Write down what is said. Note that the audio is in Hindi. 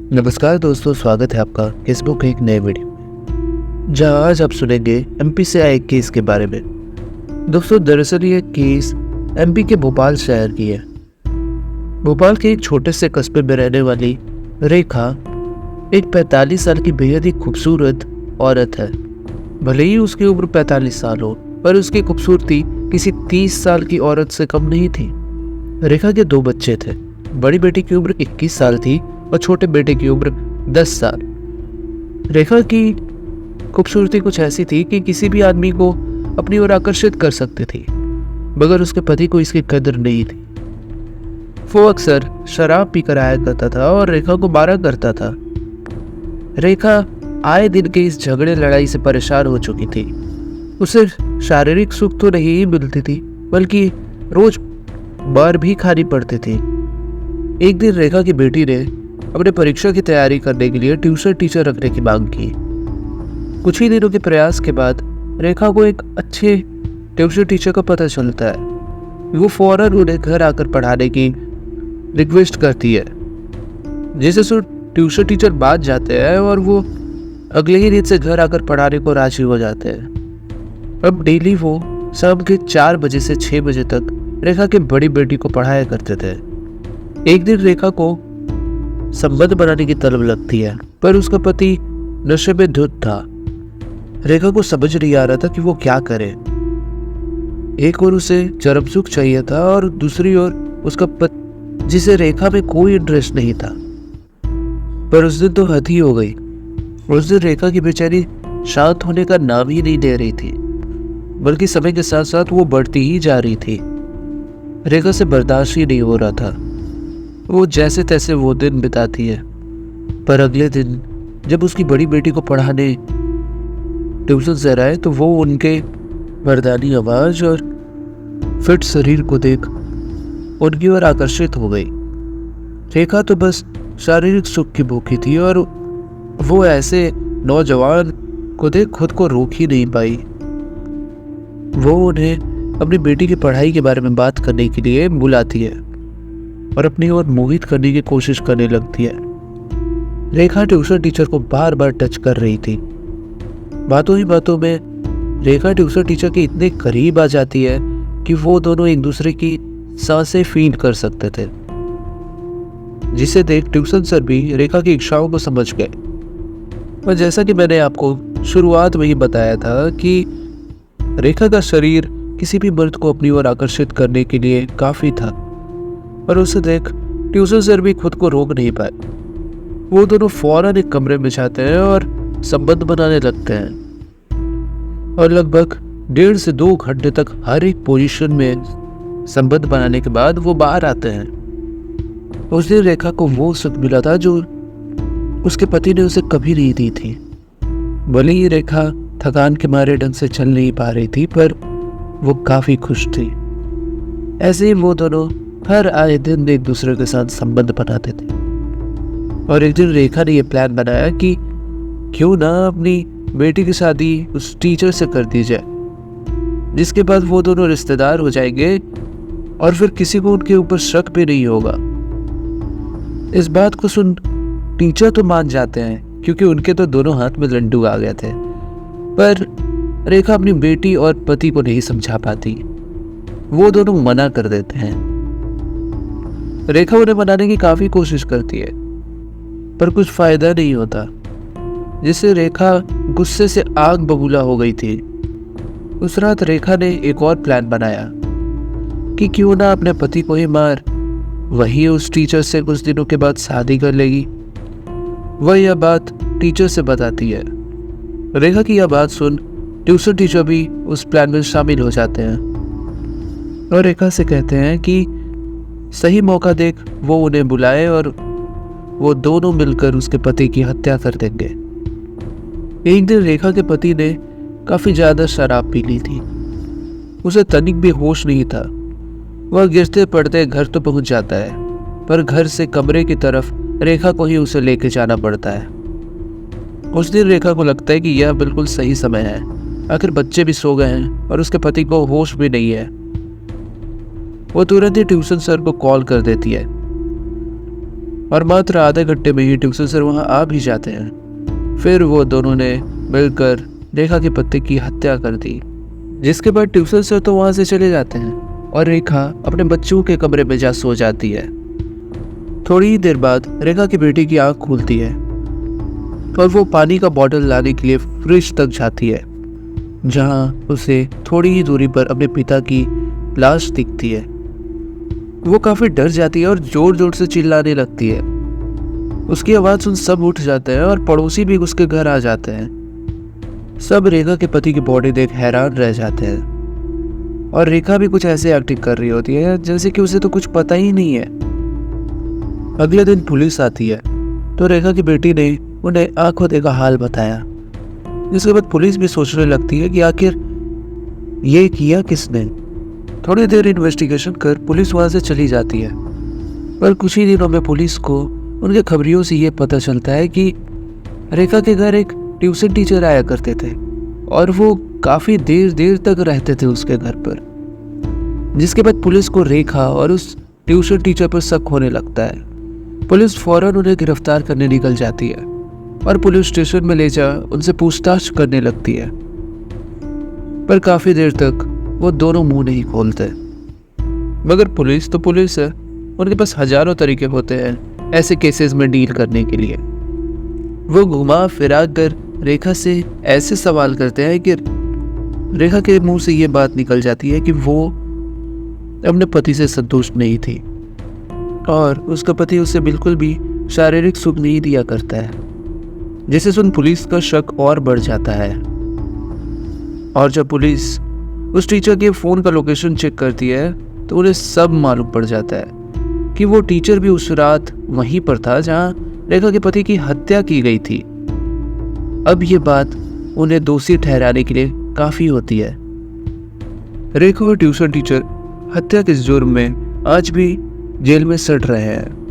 नमस्कार दोस्तों, स्वागत है आपका फेसबुक के एक नए वीडियो में, जहां आज आप सुनेंगे एमपी से आए केस के बारे में। दोस्तों, दरअसल ये केस एमपी के भोपाल शहर की है। भोपाल के एक छोटे से कस्बे में रहने वाली रेखा एक 45 साल की बेहद ही खूबसूरत औरत है। भले ही उसकी उम्र 45 साल हो, पर उसकी खूबसूरती किसी 30 साल की औरत से कम नहीं थी। रेखा के 2 बच्चे थे। बड़ी बेटी की उम्र 21 साल थी और छोटे बेटे की उम्र 10 साल। रेखा की खूबसूरती कुछ ऐसी थी कि किसी भी आदमी को अपनी ओर आकर्षित कर सकती थी, मगर उसके पति को इसकी कदर नहीं थी। वो अक्सर शराब पीकर आया करता था और रेखा को मारा करता था। रेखा आए दिन के इस झगड़े लड़ाई से परेशान हो चुकी थी। उसे शारीरिक सुख तो नहीं मिलती थी, बल्कि रोज मार भी खानी पड़ती थी। एक दिन रेखा की बेटी ने अपने परीक्षा की तैयारी करने के लिए ट्यूशन टीचर रखने की मांग की। कुछ ही दिनों के प्रयास के बाद रेखा को एक अच्छे ट्यूशन टीचर का पता चलता है। वो फौरन उन्हें घर आकर पढ़ाने की रिक्वेस्ट करती है, जिसे सुन ट्यूशन टीचर मान जाते हैं और वो अगले ही दिन से घर आकर पढ़ाने को राजी हो जाते हैं। अब डेली वो शाम के 4 बजे से 6 बजे तक रेखा की बड़ी बेटी को पढ़ाया करते थे। एक दिन रेखा को संबंध बनाने की तलब लगती है, पर उसका पति नशे में धुत था। रेखा को समझ नहीं आ रहा था कि वो क्या करे। एक ओर उसे चरम सुख चाहिए था और दूसरी ओर उसका पति, जिसे रेखा में कोई इंटरेस्ट नहीं था। पर उस दिन तो हद ही हो गई। उस दिन रेखा की बेचारी शांत होने का नाम ही नहीं ले रही थी, बल्कि समय के साथ साथ वो बढ़ती ही जा रही थी। रेखा से बर्दाश्त ही नहीं हो रहा था। वो जैसे तैसे वो दिन बिताती है, पर अगले दिन जब उसकी बड़ी बेटी को पढ़ाने ट्यूशन से आए तो वो उनके मर्दानी आवाज और फिट शरीर को देख उनकी ओर आकर्षित हो गई। रेखा तो बस शारीरिक सुख की भूखी थी और वो ऐसे नौजवान को देख खुद को रोक ही नहीं पाई। वो उन्हें अपनी बेटी की पढ़ाई के बारे में बात करने के लिए बुलाती है और अपनी ओर मोहित करने की कोशिश करने लगती है। रेखा ट्यूशन टीचर को बार बार टच कर रही थी। बातों ही बातों में रेखा ट्यूशन टीचर के इतने करीब आ जाती है कि वो दोनों एक दूसरे की सांसें फील कर सकते थे, जिसे देख ट्यूशन सर भी रेखा की इच्छाओं को समझ गए। और जैसा कि मैंने आपको शुरुआत में ही बताया था कि रेखा का शरीर किसी भी मर्द को अपनी ओर आकर्षित करने के लिए काफी था, पर उसे देख ट्यूशन सर भी खुद को रोक नहीं पाए। वो दोनों फौरन एक कमरे में जाते हैं और संबंध बनाने लगते हैं और लगभग 1.5 से 2 घंटे तक हर एक पोजीशन में संबंध बनाने के बाद वो बाहर आते हैं। उस दिन रेखा को वो सुख मिला था जो उसके पति ने उसे कभी नहीं दी थी। भले ही रेखा थकान के मारे ढंग से चल नहीं पा रही थी, पर वो काफी खुश थी। ऐसे ही वो दोनों हर आए दिन एक दूसरे के साथ संबंध बनाते थे और एक दिन रेखा ने यह प्लान बनाया कि क्यों ना अपनी बेटी की शादी उस टीचर से कर दी जाए, जिसके बाद वो दोनों रिश्तेदार हो जाएंगे और फिर किसी को उनके ऊपर शक भी नहीं होगा। इस बात को सुन टीचर तो मान जाते हैं, क्योंकि उनके तो दोनों हाथ में लड्डू आ गए थे, पर रेखा अपनी बेटी और पति को नहीं समझा पाती। वो दोनों मना कर देते हैं। रेखा उन्हें मनाने की काफी कोशिश करती है, पर कुछ फायदा नहीं होता, जिससे रेखा गुस्से से आग बबूला हो गई थी। उस रात रेखा ने एक और प्लान बनाया कि क्यों ना अपने पति को ही मार वही उस टीचर से कुछ दिनों के बाद शादी कर लेगी। वह यह बात टीचर से बताती है। रेखा की यह बात सुन ट्यूशन टीचर भी उस प्लान में शामिल हो जाते हैं और रेखा से कहते हैं कि सही मौका देख वो उन्हें बुलाए और वो दोनों मिलकर उसके पति की हत्या कर देंगे। एक दिन रेखा के पति ने काफी ज्यादा शराब पी ली थी। उसे तनिक भी होश नहीं था। वह गिरते पड़ते घर तो पहुंच जाता है, पर घर से कमरे की तरफ रेखा को ही उसे लेके जाना पड़ता है। उस दिन रेखा को लगता है कि यह बिल्कुल सही समय है। आखिर बच्चे भी सो गए हैं और उसके पति को होश भी नहीं है। वो तुरंत ही ट्यूशन सर को कॉल कर देती है और मात्र आधे घंटे में ही ट्यूशन सर वहाँ आ भी जाते हैं। फिर वो दोनों ने मिलकर रेखा के पति की हत्या कर दी, जिसके बाद ट्यूशन सर तो वहाँ से चले जाते हैं और रेखा अपने बच्चों के कमरे में जा सो जाती है। थोड़ी ही देर बाद रेखा की बेटी की आंख खुलती है और वो पानी का बॉटल लाने के लिए फ्रिज तक जाती है, जहां उसे थोड़ी ही दूरी पर अपने पिता की लाश दिखती है। वो काफी डर जाती है और जोर जोर से चिल्लाने लगती है। उसकी आवाज सुन सब उठ जाते हैं और पड़ोसी भी उसके घर आ जाते हैं। सब रेखा के पति की बॉडी देख हैरान रह जाते हैं और रेखा भी कुछ ऐसे एक्टिंग कर रही होती है जैसे कि उसे तो कुछ पता ही नहीं है। अगले दिन पुलिस आती है तो रेखा की बेटी ने उन्हें आंखों देखा हाल बताया, जिसके बाद पुलिस भी सोचने लगती है कि आखिर ये किया किसने। थोड़ी देर इन्वेस्टिगेशन कर पुलिस वहां से चली जाती है, पर कुछ ही दिनों में पुलिस को उनके खबरियों से ये पता चलता है कि रेखा के घर एक ट्यूशन टीचर आया करते थे और वो काफी देर देर तक रहते थे उसके घर पर। जिसके बाद पुलिस को रेखा और उस ट्यूशन टीचर पर शक होने लगता है। पुलिस फौरन उन्हें गिरफ्तार करने निकल जाती है और पुलिस स्टेशन में ले जा उनसे पूछताछ करने लगती है, पर काफी देर तक वो दोनों मुंह नहीं खोलते। मगर पुलिस तो पुलिस है, उनके पास हजारों तरीके होते हैं ऐसे केसेस में डील करने के लिए। वो घुमा फिरा कर रेखा से ऐसे सवाल करते हैं कि रेखा के मुंह से ये बात निकल जाती है कि वो अपने पति से संतुष्ट नहीं थी और उसका पति उसे बिल्कुल भी शारीरिक सुख नहीं दिया करता है, जिसे सुन पुलिस का शक और बढ़ जाता है। और जब पुलिस उस टीचर के फ़ोन का लोकेशन चेक करती है तो उन्हें सब मालूम पड़ जाता है कि वो टीचर भी उस रात वहीं पर था जहां रेखा के पति की हत्या की गई थी। अब ये बात उन्हें दोषी ठहराने के लिए काफ़ी होती है। रेखा और ट्यूशन टीचर हत्या के जुर्म में आज भी जेल में सड़ रहे हैं।